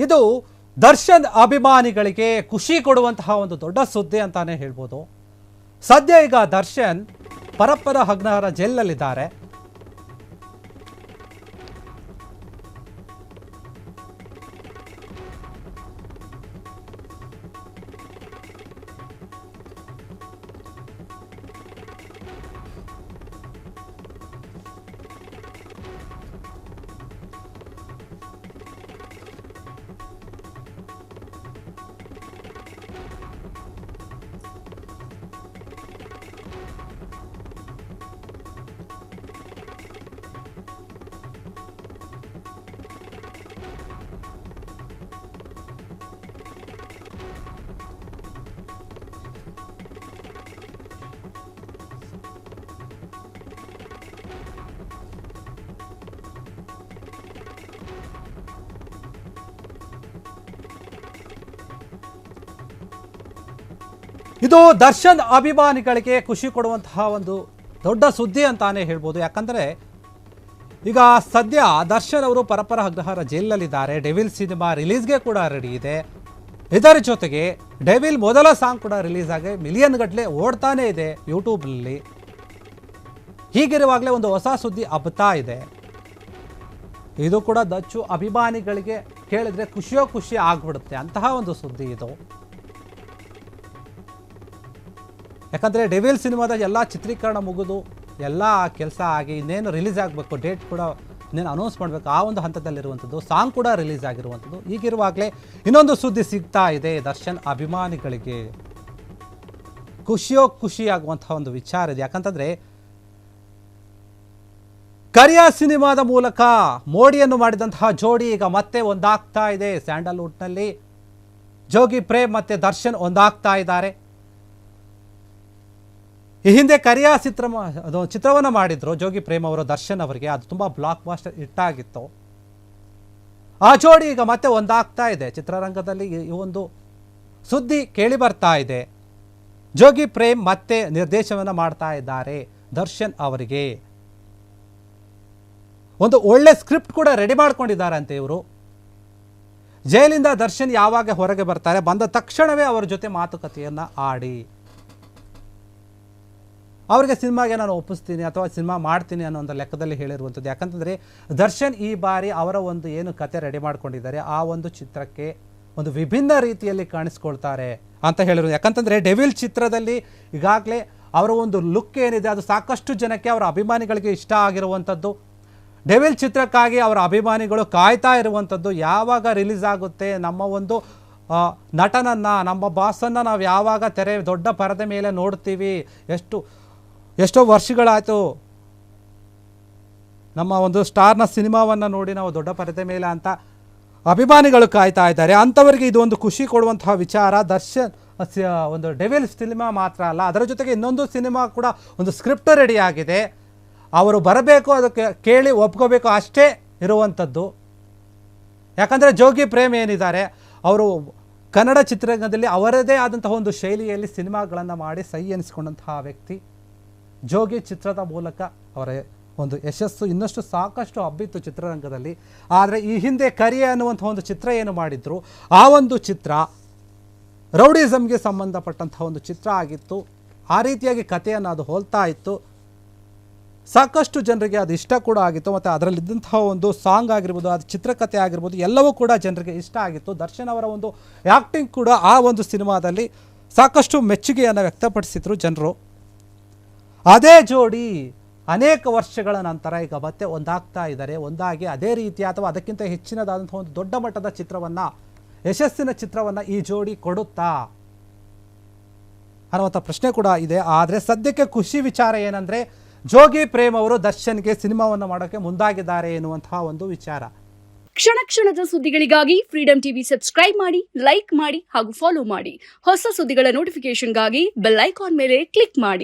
ಇದು ದರ್ಶನ್ ಅಭಿಮಾನಿಗಳಿಗೆ ಖುಷಿ ಕೊಡುವಂತಹ ಒಂದು ದೊಡ್ಡ ಸುದ್ದಿ ಅಂತಾನೆ ಹೇಳ್ಬೋದು. ಸದ್ಯ ಈಗ ದರ್ಶನ್ ಪರಪ್ಪನ ಅಗ್ರಹಾರ ಜೈಲಿನಲ್ಲಿದ್ದಾರೆ. ಇದು ದರ್ಶನ್ ಅಭಿಮಾನಿಗಳಿಗೆ ಖುಷಿ ಕೊಡುವಂತಹ ಒಂದು ದೊಡ್ಡ ಸುದ್ದಿ ಅಂತಾನೆ ಹೇಳ್ಬೋದು. ಯಾಕಂದರೆ ಈಗ ಸದ್ಯ ದರ್ಶನ್ ಅವರು ಪರಪ್ಪನ ಅಗ್ರಹಾರ ಜೈಲಿನಲ್ಲಿದ್ದಾರೆ. ಡೆವಿಲ್ ಸಿನಿಮಾ ರಿಲೀಸ್ಗೆ ಕೂಡ ರೆಡಿ ಇದೆ. ಇದರ ಜೊತೆಗೆ ಡೆವಿಲ್ ಮೊದಲ ಸಾಂಗ್ ಕೂಡ ರಿಲೀಸ್ ಆಗಿ ಮಿಲಿಯನ್ ಗಟ್ಟಲೆ ಓಡ್ತಾನೆ ಇದೆ ಯೂಟ್ಯೂಬ್ನಲ್ಲಿ. ಹೀಗಿರುವಾಗಲೇ ಒಂದು ಹೊಸ ಸುದ್ದಿ ಹಬ್ಬತಾ ಇದೆ. ಇದು ಕೂಡ ದಚ್ಚು ಅಭಿಮಾನಿಗಳಿಗೆ ಕೇಳಿದ್ರೆ ಖುಷಿ ಆಗ್ಬಿಡುತ್ತೆ ಅಂತಹ ಒಂದು ಸುದ್ದಿ ಇದು. ಯಾಕಂದರೆ ಡೆವಿಲ್ ಸಿನಿಮಾದ ಎಲ್ಲ ಚಿತ್ರೀಕರಣ ಮುಗಿದು ಎಲ್ಲ ಕೆಲಸ ಆಗಿ ಇನ್ನೇನು ರಿಲೀಸ್ ಆಗಬೇಕು, ಡೇಟ್ ಕೂಡ ಇನ್ನೇನು ಅನೌನ್ಸ್ ಮಾಡಬೇಕು, ಆ ಒಂದು ಹಂತದಲ್ಲಿರುವಂಥದ್ದು. ಸಾಂಗ್ ಕೂಡ ರಿಲೀಸ್ ಆಗಿರುವಂಥದ್ದು. ಈಗಿರುವಾಗಲೇ ಇನ್ನೊಂದು ಸುದ್ದಿ ಸಿಗ್ತಾ ಇದೆ ದರ್ಶನ್ ಅಭಿಮಾನಿಗಳಿಗೆ. ಖುಷಿಯಾಗುವಂತಹ ಒಂದು ವಿಚಾರ ಇದೆ. ಯಾಕಂತಂದರೆ ಕರಿಯ ಸಿನಿಮಾದ ಮೂಲಕ ಮೋಡಿಯನ್ನು ಮಾಡಿದಂತಹ ಜೋಡಿ ಈಗ ಮತ್ತೆ ಒಂದಾಗ್ತಾ ಇದೆ. ಸ್ಯಾಂಡಲ್ವುಡ್ನಲ್ಲಿ ಜೋಗಿ ಪ್ರೇಮ್ ಮತ್ತು ದರ್ಶನ್ ಒಂದಾಗ್ತಾ ಇದ್ದಾರೆ. ಈ ಹಿಂದೆ ಕರಿಯ ಚಿತ್ರವನ್ನು ಮಾಡಿದ್ರು ಜೋಗಿ ಪ್ರೇಮ್ ಅವರು ದರ್ಶನ್ ಅವರಿಗೆ. ಅದು ತುಂಬ ಬ್ಲಾಕ್ ಬಾಸ್ಟರ್ ಹಿಟ್ ಆಗಿತ್ತು. ಆ ಜೋಡಿ ಈಗ ಮತ್ತೆ ಒಂದಾಗ್ತಾ ಇದೆ. ಚಿತ್ರರಂಗದಲ್ಲಿ ಈ ಒಂದು ಸುದ್ದಿ ಕೇಳಿ ಬರ್ತಾ ಇದೆ. ಜೋಗಿ ಪ್ರೇಮ್ ಮತ್ತೆ ನಿರ್ದೇಶನವನ್ನು ಮಾಡ್ತಾ ಇದ್ದಾರೆ ದರ್ಶನ್ ಅವರಿಗೆ. ಒಂದು ಒಳ್ಳೆ ಸ್ಕ್ರಿಪ್ಟ್ ಕೂಡ ರೆಡಿ ಮಾಡ್ಕೊಂಡಿದ್ದಾರಂತೆ ಇವರು. ಜೈಲಿಂದ ದರ್ಶನ್ ಯಾವಾಗ ಹೊರಗೆ ಬರ್ತಾರೆ, ಬಂದ ತಕ್ಷಣವೇ ಅವರ ಜೊತೆ ಮಾತುಕತೆಯನ್ನು ಆಡಿ ಅವರಿಗೆ ಸಿನಿಮಾಗೆ ನಾನು ಒಪ್ಪಿಸ್ತೀನಿ ಅಥವಾ ಸಿನಿಮಾ ಮಾಡ್ತೀನಿ ಅನ್ನೋ ಒಂದು ಲೆಕ್ಕದಲ್ಲಿ ಹೇಳಿರುವಂಥದ್ದು. ಯಾಕಂತಂದರೆ ದರ್ಶನ್ ಈ ಬಾರಿ ಅವರ ಒಂದು ಏನು ಕತೆ ರೆಡಿ ಮಾಡ್ಕೊಂಡಿದ್ದಾರೆ ಆ ಒಂದು ಚಿತ್ರಕ್ಕೆ ಒಂದು ವಿಭಿನ್ನ ರೀತಿಯಲ್ಲಿ ಕಾಣಿಸ್ಕೊಳ್ತಾರೆ ಅಂತ ಹೇಳಿರೋದು. ಯಾಕಂತಂದರೆ ಡೆವಿಲ್ ಚಿತ್ರದಲ್ಲಿ ಈಗಾಗಲೇ ಅವರ ಒಂದು ಲುಕ್ ಏನಿದೆ ಅದು ಸಾಕಷ್ಟು ಜನಕ್ಕೆ ಅವರ ಅಭಿಮಾನಿಗಳಿಗೆ ಇಷ್ಟ ಆಗಿರುವಂಥದ್ದು. ಡೆವಿಲ್ ಚಿತ್ರಕ್ಕಾಗಿ ಅವರ ಅಭಿಮಾನಿಗಳು ಕಾಯ್ತಾ ಇರುವಂಥದ್ದು. ಯಾವಾಗ ರಿಲೀಸ್ ಆಗುತ್ತೆ ನಮ್ಮ ಒಂದು ನಟನನ್ನು, ನಮ್ಮ ಬಾಸನ್ನು ನಾವು ಯಾವಾಗ ದೊಡ್ಡ ಪರದೆ ಮೇಲೆ ನೋಡ್ತೀವಿ, ಎಷ್ಟೋ ವರ್ಷಗಳಾಯಿತು ನಮ್ಮ ಒಂದು ಸ್ಟಾರ್ನ ಸಿನಿಮಾವನ್ನು ನೋಡಿ ನಾವು ದೊಡ್ಡ ಪರದೆ ಮೇಲೆ ಅಂತ ಅಭಿಮಾನಿಗಳು ಕಾಯ್ತಾ ಇದ್ದಾರೆ. ಅಂಥವರಿಗೆ ಇದು ಒಂದು ಖುಷಿ ಕೊಡುವಂತಹ ವಿಚಾರ. ದರ್ಶನ್ ಒಂದು ಡೆವಿಲ್ ಸಿನಿಮಾ ಮಾತ್ರ ಅಲ್ಲ, ಅದರ ಜೊತೆಗೆ ಇನ್ನೊಂದು ಸಿನಿಮಾ ಕೂಡ ಒಂದು ಸ್ಕ್ರಿಪ್ಟ್ ರೆಡಿ ಆಗಿದೆ. ಅವರು ಬರಬೇಕು, ಅದಕ್ಕೆ ಕೇಳಿ ಒಪ್ಕೋಬೇಕು ಅಷ್ಟೇ ಇರುವಂಥದ್ದು. ಯಾಕಂದರೆ ಜೋಗಿ ಪ್ರೇಮ್ ಏನಿದ್ದಾರೆ ಅವರು ಕನ್ನಡ ಚಿತ್ರರಂಗದಲ್ಲಿ ಅವರದೇ ಆದಂತಹ ಒಂದು ಶೈಲಿಯಲ್ಲಿ ಸಿನಿಮಾಗಳನ್ನು ಮಾಡಿ ಸೈ ಎನಿಸ್ಕೊಂಡಂತಹ ವ್ಯಕ್ತಿ. ಜೋಗಿ ಚಿತ್ರದ ಮೂಲಕ ಅವರ ಒಂದು ಯಶಸ್ಸು ಇನ್ನಷ್ಟು ಸಾಕಷ್ಟು ಹಬ್ಬಿತ್ತು ಚಿತ್ರರಂಗದಲ್ಲಿ. ಆದರೆ ಈ ಹಿಂದೆ ಕರಿಯ ಅನ್ನುವಂಥ ಒಂದು ಚಿತ್ರ ಏನು ಮಾಡಿದ್ರು ಆ ಒಂದು ಚಿತ್ರ ರೌಡಿಸಮ್ಗೆ ಸಂಬಂಧಪಟ್ಟಂಥ ಒಂದು ಚಿತ್ರ ಆಗಿತ್ತು. ಆ ರೀತಿಯಾಗಿ ಕಥೆಯನ್ನು ಅದು ಹೋಲ್ತಾ ಇತ್ತು. ಸಾಕಷ್ಟು ಜನರಿಗೆ ಅದು ಇಷ್ಟ ಕೂಡ ಆಗಿತ್ತು. ಮತ್ತು ಅದರಲ್ಲಿದ್ದಂತಹ ಒಂದು ಸಾಂಗ್ ಆಗಿರ್ಬೋದು, ಅದು ಚಿತ್ರಕಥೆ ಆಗಿರ್ಬೋದು, ಎಲ್ಲವೂ ಕೂಡ ಜನರಿಗೆ ಇಷ್ಟ ಆಗಿತ್ತು. ದರ್ಶನ್ ಅವರ ಒಂದು ಆ್ಯಕ್ಟಿಂಗ್ ಕೂಡ ಆ ಒಂದು ಸಿನಿಮಾದಲ್ಲಿ ಸಾಕಷ್ಟು ಮೆಚ್ಚುಗೆಯನ್ನು ವ್ಯಕ್ತಪಡಿಸಿದ್ರು ಜನರು. ಅದೇ ಜೋಡಿ ಅನೇಕ ವರ್ಷಗಳ ನಂತರ ಈಗ ಮತ್ತೆ ಒಂದಾಗ್ತಾ ಇದ್ದಾರೆ. ಒಂದಾಗಿ ಅದೇ ರೀತಿಯ ಅಥವಾ ಅದಕ್ಕಿಂತ ಹೆಚ್ಚಿನದಾದಂಥ ಒಂದು ದೊಡ್ಡ ಮಟ್ಟದ ಚಿತ್ರವನ್ನು, ಯಶಸ್ಸಿನ ಚಿತ್ರವನ್ನು ಈ ಜೋಡಿ ಕೊಡುತ್ತಾ ಅನ್ನುವಂಥ ಪ್ರಶ್ನೆ ಕೂಡ ಇದೆ. ಆದರೆ ಸದ್ಯಕ್ಕೆ ಖುಷಿ ವಿಚಾರ ಏನಂದರೆ ಜೋಗಿ ಪ್ರೇಮ್ ಅವರು ದರ್ಶನ್ಗೆ ಸಿನಿಮಾವನ್ನು ಮಾಡೋಕ್ಕೆ ಮುಂದಾಗಿದ್ದಾರೆ ಎನ್ನುವಂತಹ ಒಂದು ವಿಚಾರ. ಕ್ಷಣ ಕ್ಷಣದ ಸುದ್ದಿಗಳಿಗಾಗಿ ಫ್ರೀಡಂ ಟಿವಿ ಸಬ್ಸ್ಕ್ರೈಬ್ ಮಾಡಿ, ಲೈಕ್ ಮಾಡಿ ಹಾಗೂ ಫಾಲೋ ಮಾಡಿ. ಹೊಸ ಸುದ್ದಿಗಳ ನೋಟಿಫಿಕೇಶನ್ಗಾಗಿ ಬೆಲ್ ಐಕಾನ್ ಮೇಲೆ ಕ್ಲಿಕ್ ಮಾಡಿ.